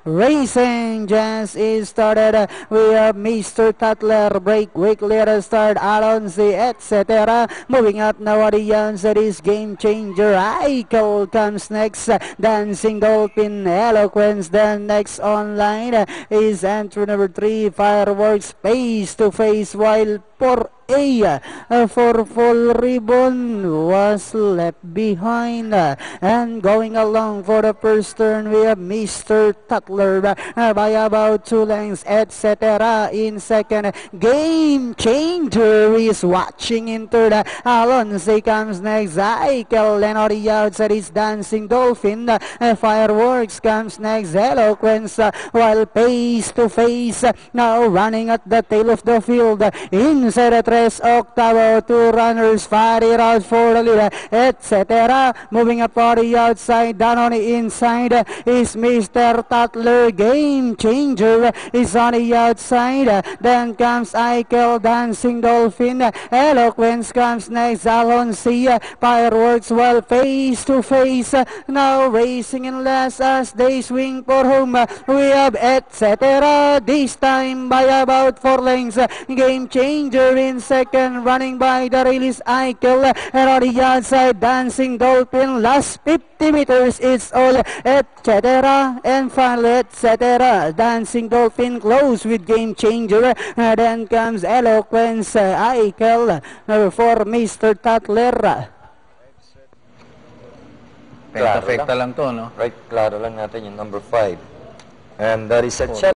Racing just is started. We have Mr. Tatler, break, leader start, Alonso, etc. Moving up now the answer is Game Changer. Eichel comes next. Dancing Dolphin, Eloquence. Then next online is entry number 3, Fireworks, face to face, while for for full ribbon was left behind, and going along for the first turn we have Mr. Tatler by about 2 lengths, etc. In second, Game Changer is watching in third. Alonso comes next. Eichel, and on the outside is Dancing Dolphin. Fireworks comes next. Eloquence, while face to face now running at the tail of the field inside the Tres Octavo, 2 runners fighting out for the lead, etc. Moving up on the outside, down on the inside is Mr. Tatler. Game Changer is on the outside. Then comes Eichel, Dancing Dolphin. Eloquence comes next. Alonso, Fireworks, well face to face now racing in last as they swing for home. We have etc. This time by about 4 lengths. Game Changer in second, running by the release Eichel, and on the outside Dancing Dolphin. Last 50 meters it's all etc. And finally etc. Dancing Dolphin close with Game Changer. Then comes Eloquence, Eichel, number 4 Mr. Tatler. Pekta lang to, no? Right, klaro lang natin yung number 5. And that is a challenge.